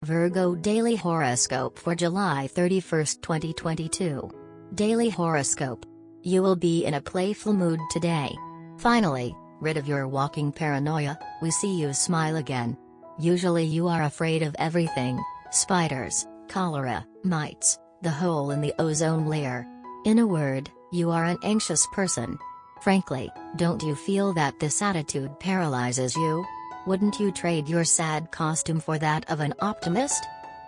Virgo Daily Horoscope for July 31, 2022. Daily Horoscope. You will be in a playful mood today. Finally, rid of your walking paranoia, we see you smile again. Usually you are afraid of everything: spiders, cholera, mites, the hole in the ozone layer. In a word, you are an anxious person. Frankly, don't you feel that this attitude paralyzes you? Wouldn't you trade your sad costume for that of an optimist?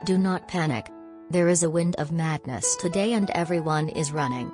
Do not panic. There is a wind of madness today and everyone is running.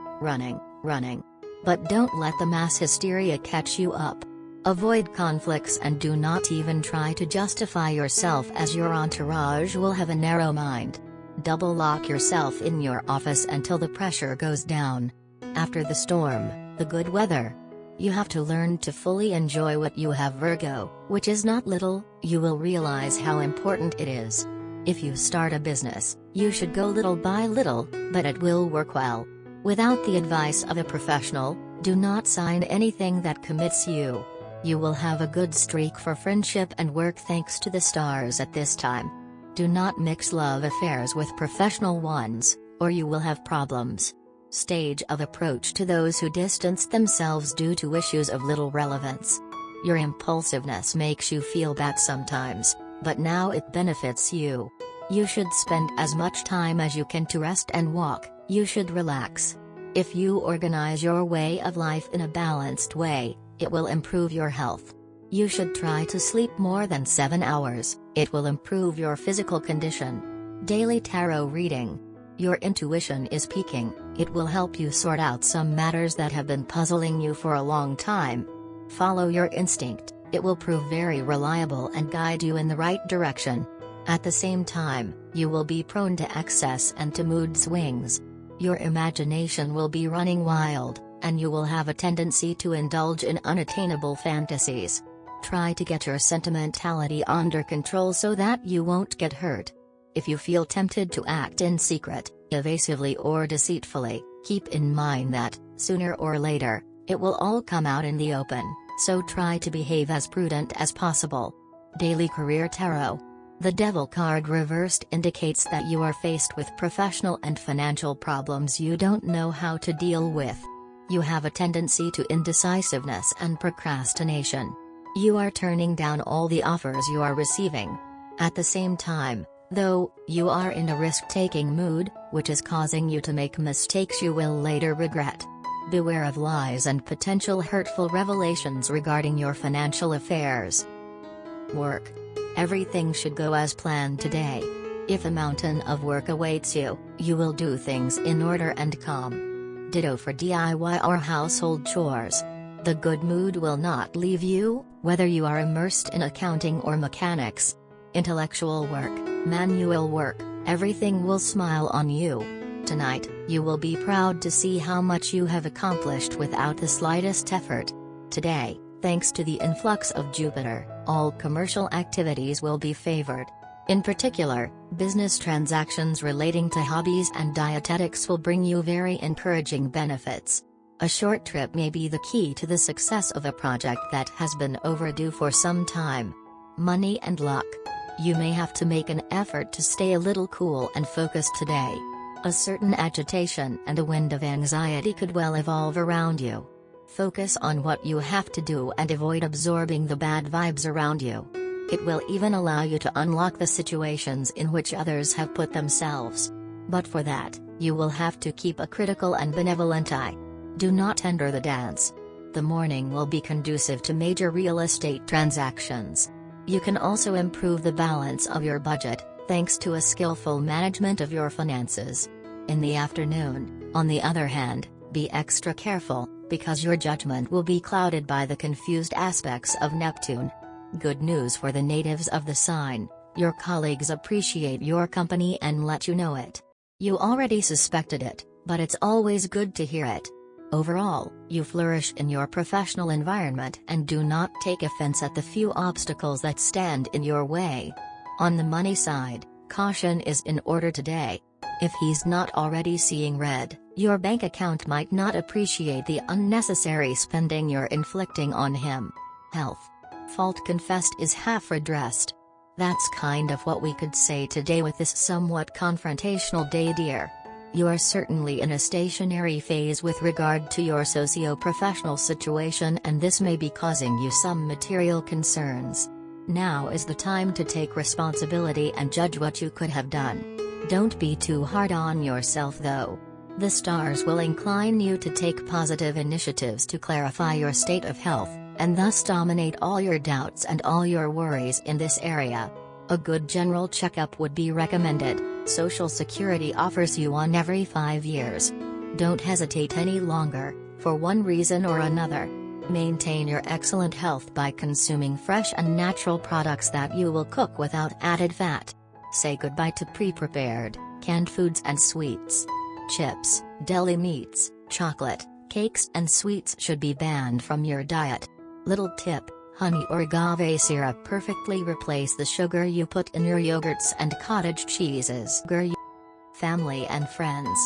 But don't let the mass hysteria catch you up. Avoid conflicts and do not even try to justify yourself, as your entourage will have a narrow mind. Double lock yourself in your office until the pressure goes down. After the storm, the good weather. You have to learn to fully enjoy what you have, Virgo, which is not little. You will realize how important it is. If you start a business, you should go little by little, but it will work well. Without the advice of a professional, do not sign anything that commits you. You will have a good streak for friendship and work thanks to the stars at this time. Do not mix love affairs with professional ones, or you will have problems. Stage of approach to those who distance themselves due to issues of little relevance. Your impulsiveness makes you feel bad sometimes, but now it benefits you. You should spend as much time as you can to rest and walk. You should relax. If you organize your way of life in a balanced way, it will improve your health. You should try to sleep more than 7 hours, it will improve your physical condition. Daily Tarot Reading. Your intuition is peaking, it will help you sort out some matters that have been puzzling you for a long time. Follow your instinct, it will prove very reliable and guide you in the right direction. At the same time, you will be prone to excess and to mood swings. Your imagination will be running wild, and you will have a tendency to indulge in unattainable fantasies. Try to get your sentimentality under control so that you won't get hurt. If you feel tempted to act in secret, evasively or deceitfully, keep in mind that, sooner or later, it will all come out in the open, so try to behave as prudent as possible. Daily Career Tarot. The Devil card reversed indicates that you are faced with professional and financial problems you don't know how to deal with. You have a tendency to indecisiveness and procrastination. You are turning down all the offers you are receiving. At the same time, though, you are in a risk-taking mood, which is causing you to make mistakes you will later regret. Beware of lies and potential hurtful revelations regarding your financial affairs. Work. Everything should go as planned today. If a mountain of work awaits you, you will do things in order and calm. Ditto for DIY or household chores. The good mood will not leave you, whether you are immersed in accounting or mechanics. Intellectual work, manual work, everything will smile on you. Tonight, you will be proud to see how much you have accomplished without the slightest effort. Today, thanks to the influx of Jupiter, all commercial activities will be favored. In particular, business transactions relating to hobbies and dietetics will bring you very encouraging benefits. A short trip may be the key to the success of a project that has been overdue for some time. Money and luck. You may have to make an effort to stay a little cool and focused today. A certain agitation and a wind of anxiety could well evolve around you. Focus on what you have to do and avoid absorbing the bad vibes around you. It will even allow you to unlock the situations in which others have put themselves. But for that, you will have to keep a critical and benevolent eye. Do not enter the dance. The morning will be conducive to major real estate transactions. You can also improve the balance of your budget, thanks to a skillful management of your finances. In the afternoon, on the other hand, be extra careful, because your judgment will be clouded by the confused aspects of Neptune. Good news for the natives of the sign: your colleagues appreciate your company and let you know it. You already suspected it, but it's always good to hear it. Overall, you flourish in your professional environment and do not take offense at the few obstacles that stand in your way. On the money side, caution is in order today. If he's not already seeing red, your bank account might not appreciate the unnecessary spending you're inflicting on him. Health. Fault confessed is half redressed. That's kind of what we could say today with this somewhat confrontational day, dear. You are certainly in a stationary phase with regard to your socio-professional situation, and this may be causing you some material concerns. Now is the time to take responsibility and judge what you could have done. Don't be too hard on yourself though. The stars will incline you to take positive initiatives to clarify your state of health, and thus dominate all your doubts and all your worries in this area. A good general checkup would be recommended. Social Security offers you one every 5 years. Don't hesitate any longer, for one reason or another. Maintain your excellent health by consuming fresh and natural products that you will cook without added fat. Say goodbye to pre-prepared, canned foods and sweets. Chips, deli meats, chocolate, cakes and sweets should be banned from your diet. Little tip: honey or agave syrup perfectly replace the sugar you put in your yogurts and cottage cheeses. Family and friends.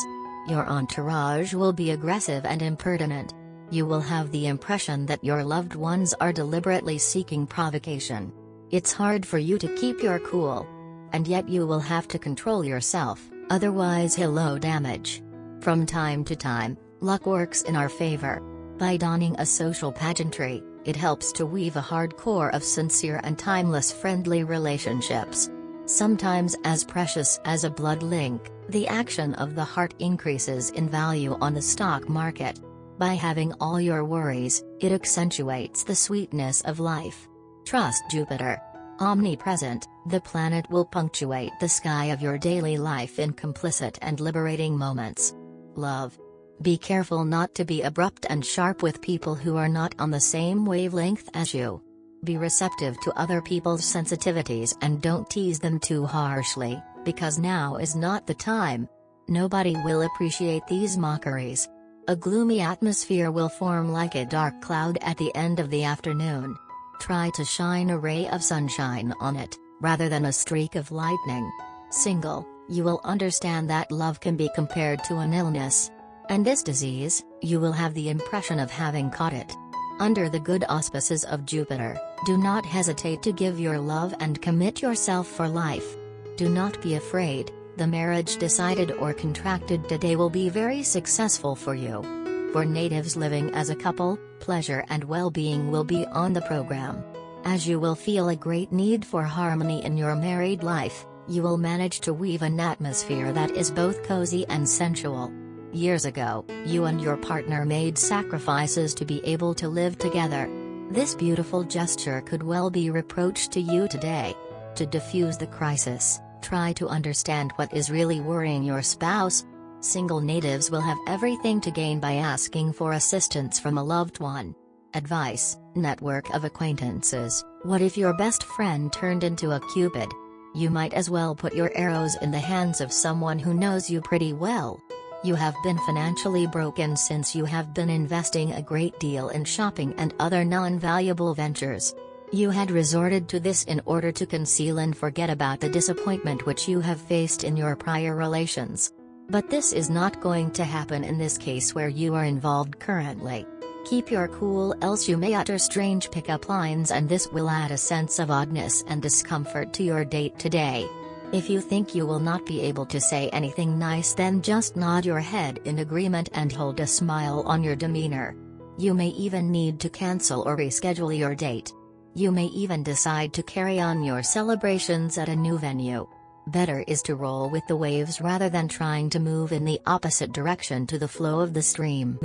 Your entourage will be aggressive and impertinent. You will have the impression that your loved ones are deliberately seeking provocation. It's hard for you to keep your cool. And yet you will have to control yourself, otherwise hello damage. From time to time, luck works in our favor. By donning a social pageantry, it helps to weave a hard core of sincere and timeless friendly relationships. Sometimes as precious as a blood link, the action of the heart increases in value on the stock market. By having all your worries, it accentuates the sweetness of life. Trust Jupiter. Omnipresent, the planet will punctuate the sky of your daily life in complicit and liberating moments. Love. Be careful not to be abrupt and sharp with people who are not on the same wavelength as you. Be receptive to other people's sensitivities and don't tease them too harshly, because now is not the time. Nobody will appreciate these mockeries. A gloomy atmosphere will form like a dark cloud at the end of the afternoon. Try to shine a ray of sunshine on it, rather than a streak of lightning. Single, you will understand that love can be compared to an illness. And this disease, you will have the impression of having caught it. Under the good auspices of Jupiter, do not hesitate to give your love and commit yourself for life. Do not be afraid. The marriage decided or contracted today will be very successful for you. For natives living as a couple, pleasure and well-being will be on the program. As you will feel a great need for harmony in your married life, you will manage to weave an atmosphere that is both cozy and sensual. Years ago, you and your partner made sacrifices to be able to live together. This beautiful gesture could well be reproached to you today. To diffuse the crisis, try to understand what is really worrying your spouse. Single natives will have everything to gain by asking for assistance from a loved one. Advice: network of acquaintances. What if your best friend turned into a cupid? You might as well put your arrows in the hands of someone who knows you pretty well. You have been financially broken since you have been investing a great deal in shopping and other non-valuable ventures. You had resorted to this in order to conceal and forget about the disappointment which you have faced in your prior relations. But this is not going to happen in this case where you are involved currently. Keep your cool, else you may utter strange pickup lines, and this will add a sense of oddness and discomfort to your date today. If you think you will not be able to say anything nice, then just nod your head in agreement and hold a smile on your demeanor. You may even need to cancel or reschedule your date. You may even decide to carry on your celebrations at a new venue. Better is to roll with the waves rather than trying to move in the opposite direction to the flow of the stream.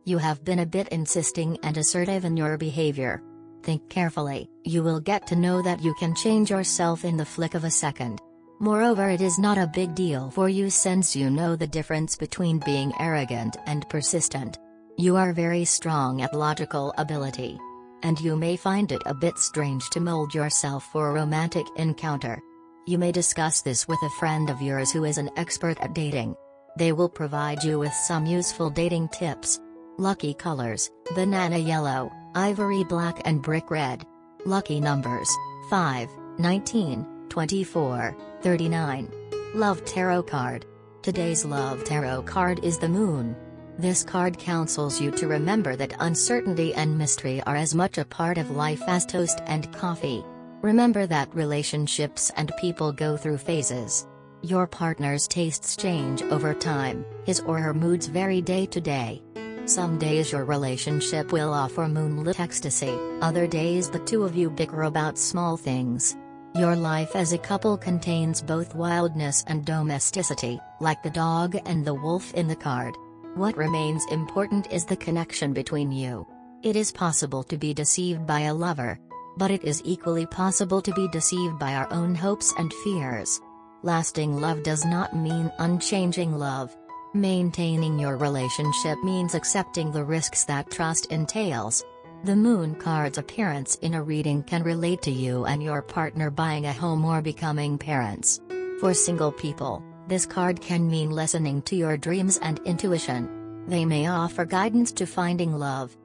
You have been a bit insisting and assertive in your behavior. Think carefully, you will get to know that you can change yourself in the flick of a second. Moreover, it is not a big deal for you since you know the difference between being arrogant and persistent. You are very strong at logical ability. And you may find it a bit strange to mold yourself for a romantic encounter. You may discuss this with a friend of yours who is an expert at dating. They will provide you with some useful dating tips. Lucky colors: banana yellow, ivory black and brick red. Lucky numbers: 5, 19, 24, 39. Love Tarot card. Today's Love Tarot card is the Moon. This card counsels you to remember that uncertainty and mystery are as much a part of life as toast and coffee. Remember that relationships and people go through phases. Your partner's tastes change over time, his or her moods vary day to day. Some days your relationship will offer moonlit ecstasy, other days the two of you bicker about small things. Your life as a couple contains both wildness and domesticity, like the dog and the wolf in the card. What remains important is the connection between you. It is possible to be deceived by a lover. But it is equally possible to be deceived by our own hopes and fears. Lasting love does not mean unchanging love. Maintaining your relationship means accepting the risks that trust entails. The moon card's appearance in a reading can relate to you and your partner buying a home or becoming parents. For single people, this card can mean listening to your dreams and intuition. They may offer guidance to finding love,